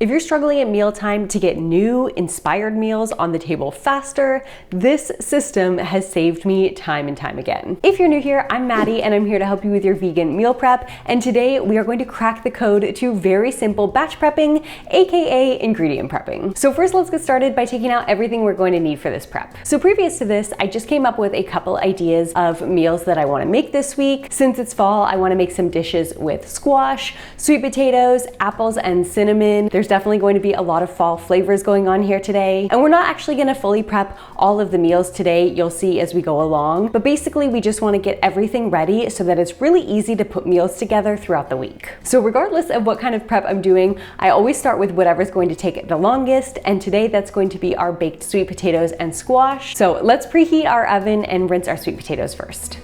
If you're struggling at mealtime to get new, inspired meals on the table faster, this system has saved me time and time again. If you're new here, I'm Maddie and I'm here to help you with your vegan meal prep. And today we are going to crack the code to very simple batch prepping, aka ingredient prepping. So first let's get started by taking out everything we're going to need for this prep. So previous to this, I just came up with a couple ideas of meals that I want to make this week. Since it's fall, I want to make some dishes with squash, sweet potatoes, apples, and cinnamon. There's definitely going to be a lot of fall flavors going on here today. And we're not actually going to fully prep all of the meals today, you'll see as we go along. But basically we just want to get everything ready so that it's really easy to put meals together throughout the week. So regardless of what kind of prep I'm doing, I always start with whatever's going to take the longest. And today that's going to be our baked sweet potatoes and squash. So let's preheat our oven and rinse our sweet potatoes first.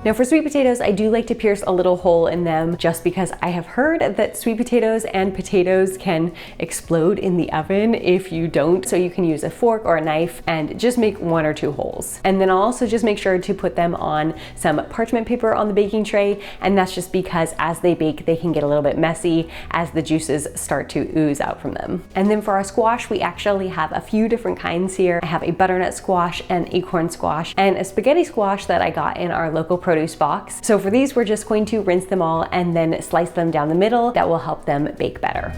Now for sweet potatoes, I do like to pierce a little hole in them just because I have heard that sweet potatoes and potatoes can explode in the oven if you don't. So you can use a fork or a knife and just make 1 or 2 holes. And then I'll also just make sure to put them on some parchment paper on the baking tray. And that's just because as they bake, they can get a little bit messy as the juices start to ooze out from them. And then for our squash, we actually have a few different kinds here. I have a butternut squash, an acorn squash, and a spaghetti squash that I got in our local produce box. So for these, we're just going to rinse them all and then slice them down the middle. That will help them bake better.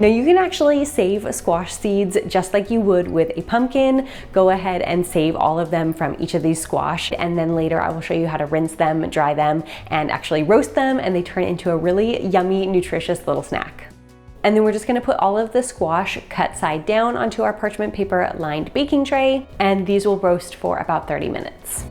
Now you can actually save squash seeds just like you would with a pumpkin. Go ahead and save all of them from each of these squash, and then later I will show you how to rinse them, dry them, and actually roast them, and they turn into a really yummy, nutritious little snack. And then we're just gonna put all of the squash cut side down onto our parchment paper lined baking tray, and these will roast for about 30 minutes.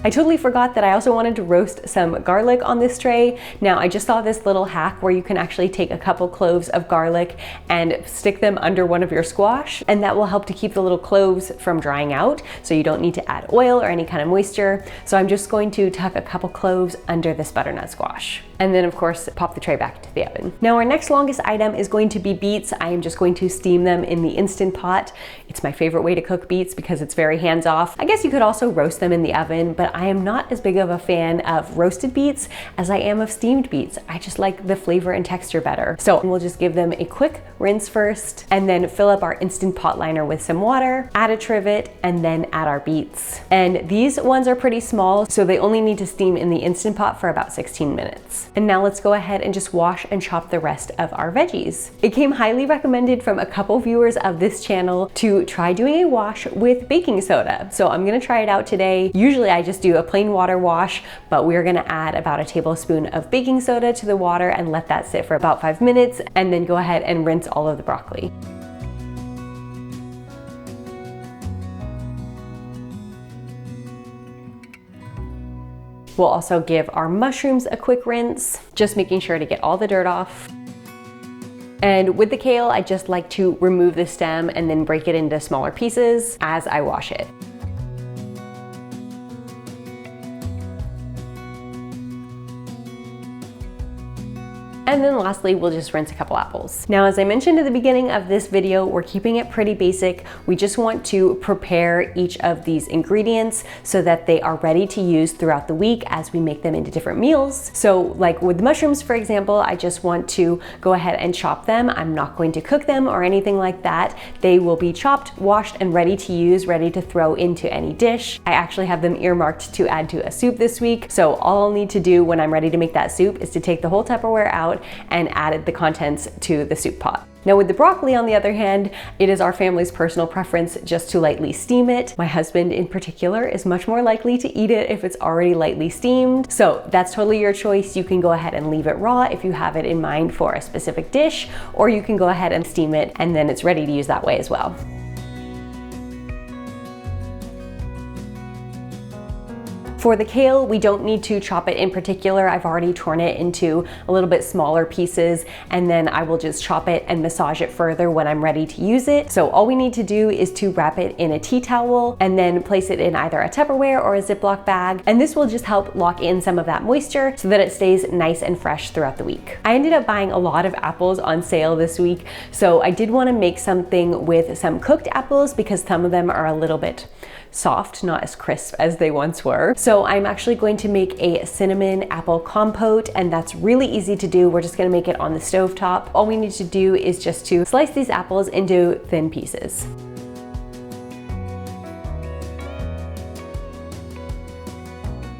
I totally forgot that I also wanted to roast some garlic on this tray. Now I just saw this little hack where you can actually take a couple cloves of garlic and stick them under one of your squash, and that will help to keep the little cloves from drying out, so you don't need to add oil or any kind of moisture. So I'm just going to tuck a couple cloves under this butternut squash. And then of course, pop the tray back into the oven. Now our next longest item is going to be beets. I am just going to steam them in the Instant Pot. It's my favorite way to cook beets because it's very hands-off. I guess you could also roast them in the oven, but I am not as big of a fan of roasted beets as I am of steamed beets. I just like the flavor and texture better. So we'll just give them a quick rinse first, and then fill up our Instant Pot liner with some water, add a trivet, and then add our beets. And these ones are pretty small, so they only need to steam in the Instant Pot for about 16 minutes. And now let's go ahead and just wash and chop the rest of our veggies. It came highly recommended from a couple viewers of this channel to try doing a wash with baking soda. So I'm gonna try it out today. Usually I just do a plain water wash, but we're gonna add about a tablespoon of baking soda to the water and let that sit for about 5 minutes, and then go ahead and rinse all of the broccoli. We'll also give our mushrooms a quick rinse, just making sure to get all the dirt off. And with the kale, I just like to remove the stem and then break it into smaller pieces as I wash it. And then lastly, we'll just rinse a couple apples. Now, as I mentioned at the beginning of this video, we're keeping it pretty basic. We just want to prepare each of these ingredients so that they are ready to use throughout the week as we make them into different meals. So like with mushrooms, for example, I just want to go ahead and chop them. I'm not going to cook them or anything like that. They will be chopped, washed, and ready to use, ready to throw into any dish. I actually have them earmarked to add to a soup this week. So all I'll need to do when I'm ready to make that soup is to take the whole Tupperware out and added the contents to the soup pot. Now with the broccoli, on the other hand, it is our family's personal preference just to lightly steam it. My husband in particular is much more likely to eat it if it's already lightly steamed. So that's totally your choice. You can go ahead and leave it raw if you have it in mind for a specific dish, or you can go ahead and steam it and then it's ready to use that way as well. For the kale, we don't need to chop it in particular. I've already torn it into a little bit smaller pieces, and then I will just chop it and massage it further when I'm ready to use it. So all we need to do is to wrap it in a tea towel and then place it in either a Tupperware or a Ziploc bag. And this will just help lock in some of that moisture so that it stays nice and fresh throughout the week. I ended up buying a lot of apples on sale this week, so I did want to make something with some cooked apples because some of them are a little bit soft, not as crisp as they once were. So I'm actually going to make a cinnamon apple compote, and that's really easy to do. We're just gonna make it on the stovetop. All we need to do is just to slice these apples into thin pieces.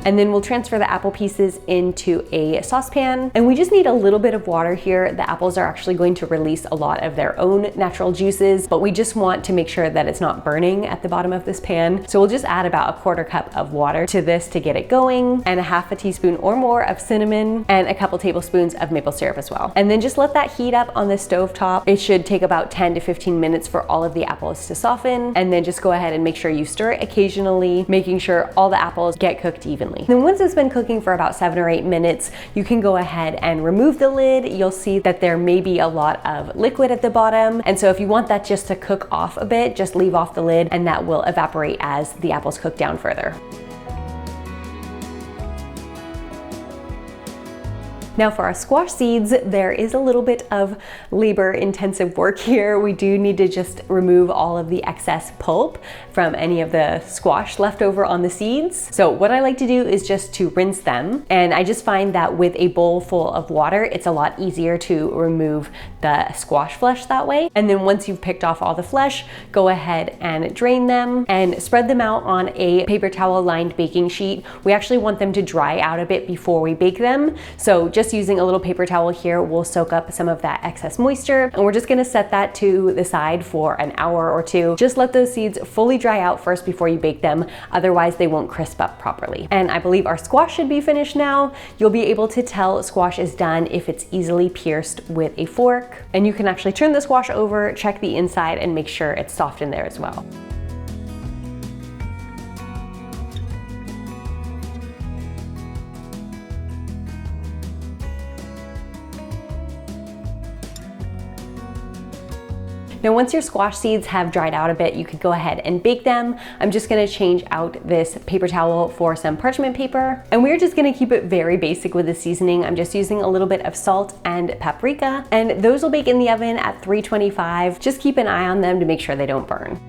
And then we'll transfer the apple pieces into a saucepan. And we just need a little bit of water here. The apples are actually going to release a lot of their own natural juices, but we just want to make sure that it's not burning at the bottom of this pan. So we'll just add about a 1/4 cup of water to this to get it going, and a 1/2 teaspoon or more of cinnamon, and a couple tablespoons of maple syrup as well. And then just let that heat up on the stovetop. It should take about 10 to 15 minutes for all of the apples to soften. And then just go ahead and make sure you stir it occasionally, making sure all the apples get cooked evenly. Then once it's been cooking for about 7 or 8 minutes, you can go ahead and remove the lid. You'll see that there may be a lot of liquid at the bottom. And so if you want that just to cook off a bit, just leave off the lid and that will evaporate as the apples cook down further. Now for our squash seeds, there is a little bit of labor-intensive work here. We do need to just remove all of the excess pulp from any of the squash left over on the seeds. So what I like to do is just to rinse them. And I just find that with a bowl full of water, it's a lot easier to remove the squash flesh that way. And then once you've picked off all the flesh, go ahead and drain them and spread them out on a paper towel lined baking sheet. We actually want them to dry out a bit before we bake them. So just using a little paper towel here will soak up some of that excess moisture, and we're just gonna set that to the side for an hour or two. Just let those seeds fully dry out first before you bake them, otherwise they won't crisp up properly. And I believe our squash should be finished now. You'll be able to tell squash is done if it's easily pierced with a fork, and you can actually turn the squash over, check the inside, and make sure it's soft in there as well. Now, once your squash seeds have dried out a bit, you could go ahead and bake them. I'm just gonna change out this paper towel for some parchment paper. And we're just gonna keep it very basic with the seasoning. I'm just using a little bit of salt and paprika, and those will bake in the oven at 325. Just keep an eye on them to make sure they don't burn.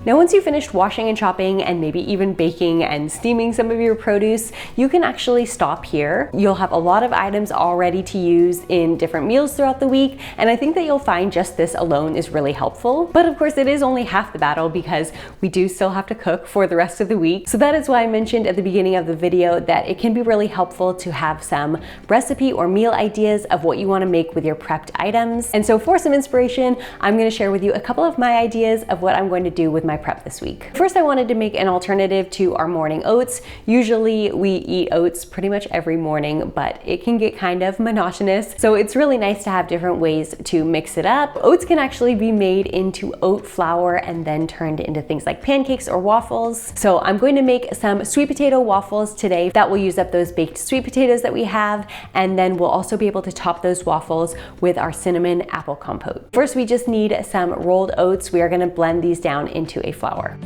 Now, once you've finished washing and chopping and maybe even baking and steaming some of your produce, you can actually stop here. You'll have a lot of items all ready to use in different meals throughout the week, and I think that you'll find just this alone is really helpful. But of course, it is only half the battle because we do still have to cook for the rest of the week. So that is why I mentioned at the beginning of the video that it can be really helpful to have some recipe or meal ideas of what you want to make with your prepped items. And so for some inspiration, I'm going to share with you a couple of my ideas of what I'm going to do with my prep this week. First, I wanted to make an alternative to our morning oats. Usually we eat oats pretty much every morning, but it can get kind of monotonous. So it's really nice to have different ways to mix it up. Oats can actually be made into oat flour and then turned into things like pancakes or waffles. So I'm going to make some sweet potato waffles today that will use up those baked sweet potatoes that we have, and then we'll also be able to top those waffles with our cinnamon apple compote. First, we just need some rolled oats. We are going to blend these down into a flour.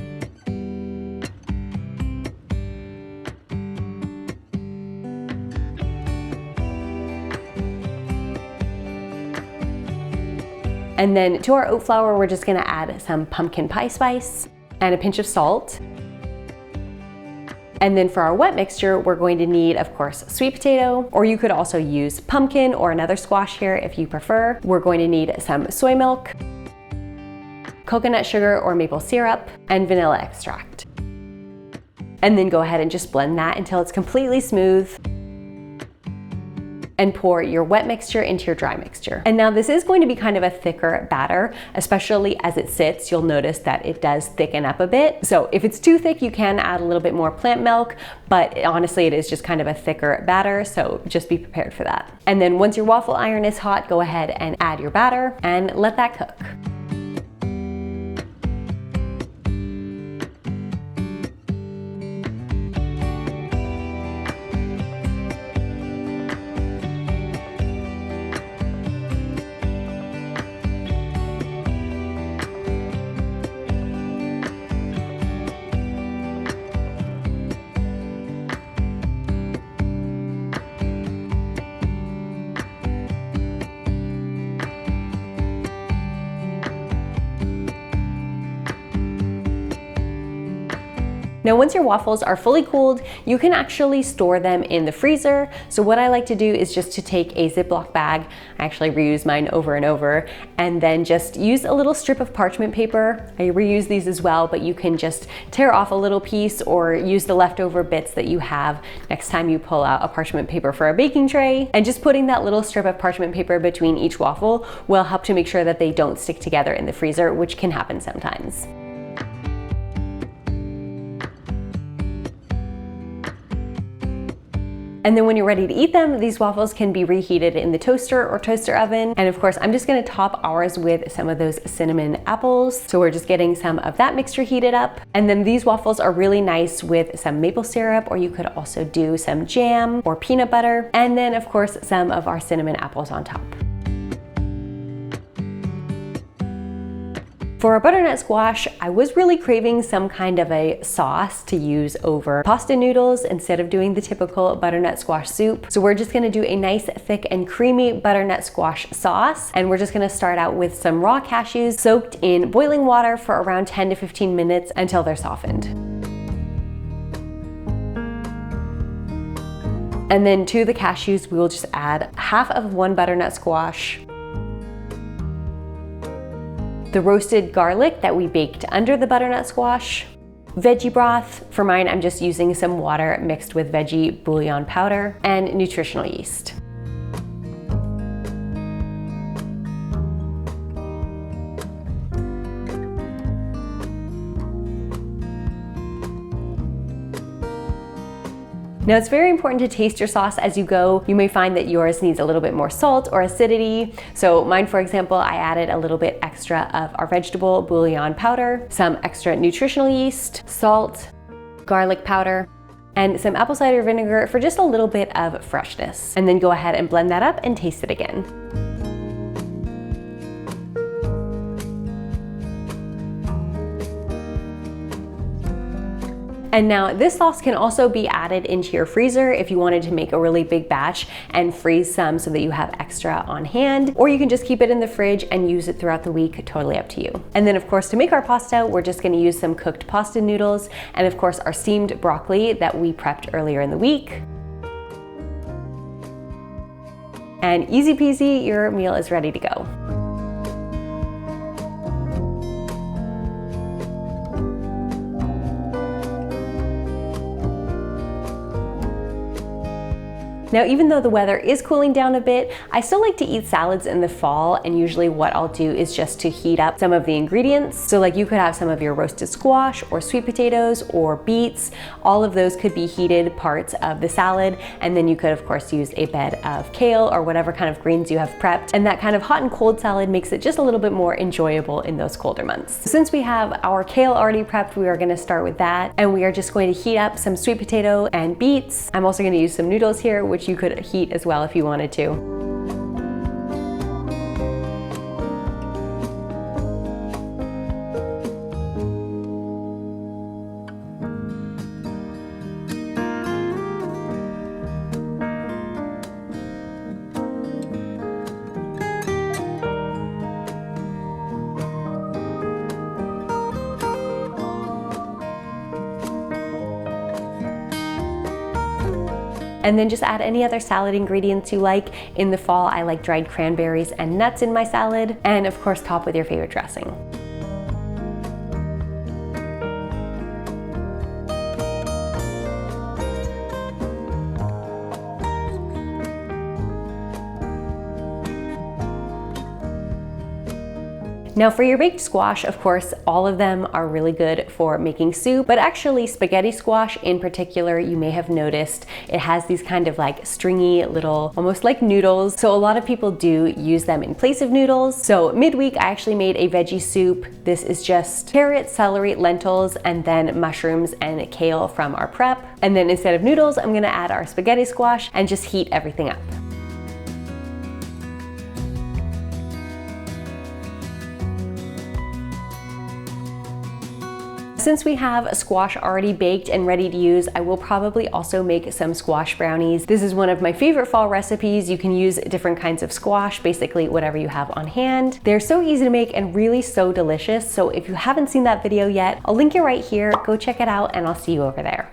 And then to our oat flour, we're just gonna add some pumpkin pie spice and a pinch of salt. And then for our wet mixture, we're going to need, of course, sweet potato, or you could also use pumpkin or another squash here if you prefer. We're going to need some soy milk, coconut sugar or maple syrup, and vanilla extract. And then go ahead and just blend that until it's completely smooth. and pour your wet mixture into your dry mixture. And now this is going to be kind of a thicker batter, especially as it sits. You'll notice that it does thicken up a bit. So if it's too thick, you can add a little bit more plant milk, but honestly, it is just kind of a thicker batter, so just be prepared for that. And then once your waffle iron is hot, go ahead and add your batter and let that cook. Now, once your waffles are fully cooled, you can actually store them in the freezer. So what I like to do is just to take a Ziploc bag, I actually reuse mine over and over, and then just use a little strip of parchment paper. I reuse these as well, but you can just tear off a little piece or use the leftover bits that you have next time you pull out a parchment paper for a baking tray. And just putting that little strip of parchment paper between each waffle will help to make sure that they don't stick together in the freezer, which can happen sometimes. And then when you're ready to eat them, these waffles can be reheated in the toaster or toaster oven. And of course, I'm just gonna top ours with some of those cinnamon apples. So we're just getting some of that mixture heated up. And then these waffles are really nice with some maple syrup, or you could also do some jam or peanut butter. And then of course, some of our cinnamon apples on top. For a butternut squash, I was really craving some kind of a sauce to use over pasta noodles instead of doing the typical butternut squash soup. So we're just gonna do a nice thick and creamy butternut squash sauce. And we're just gonna start out with some raw cashews soaked in boiling water for around 10 to 15 minutes until they're softened. And then to the cashews, we will just add half of one butternut squash, the roasted garlic that we baked under the butternut squash, veggie broth. For mine, I'm just using some water mixed with veggie bouillon powder, and nutritional yeast. Now, it's very important to taste your sauce as you go. You may find that yours needs a little bit more salt or acidity. So mine, for example, I added a little bit extra of our vegetable bouillon powder, some extra nutritional yeast, salt, garlic powder, and some apple cider vinegar for just a little bit of freshness. And then go ahead and blend that up and taste it again. And now this sauce can also be added into your freezer if you wanted to make a really big batch and freeze some so that you have extra on hand, or you can just keep it in the fridge and use it throughout the week, totally up to you. And then of course, to make our pasta, we're just gonna use some cooked pasta noodles and of course our steamed broccoli that we prepped earlier in the week. And easy peasy, your meal is ready to go. Now, even though the weather is cooling down a bit, I still like to eat salads in the fall, and usually what I'll do is just to heat up some of the ingredients. So like you could have some of your roasted squash or sweet potatoes or beets. All of those could be heated parts of the salad, and then you could of course use a bed of kale or whatever kind of greens you have prepped. And that kind of hot and cold salad makes it just a little bit more enjoyable in those colder months. Since we have our kale already prepped, we are gonna start with that, and we are just going to heat up some sweet potato and beets. I'm also gonna use some noodles here, which you could heat as well if you wanted to. And then just add any other salad ingredients you like. In the fall, I like dried cranberries and nuts in my salad. And of course, top with your favorite dressing. Now for your baked squash, of course, all of them are really good for making soup, but actually spaghetti squash in particular, you may have noticed it has these kind of like stringy little, almost like noodles. So a lot of people do use them in place of noodles. So midweek, I actually made a veggie soup. This is just carrots, celery, lentils, and then mushrooms and kale from our prep. And then instead of noodles, I'm gonna add our spaghetti squash and just heat everything up. Since we have squash already baked and ready to use, I will probably also make some squash brownies. This is one of my favorite fall recipes. You can use different kinds of squash, basically whatever you have on hand. They're so easy to make and really so delicious. So if you haven't seen that video yet, I'll link it right here. Go check it out and I'll see you over there.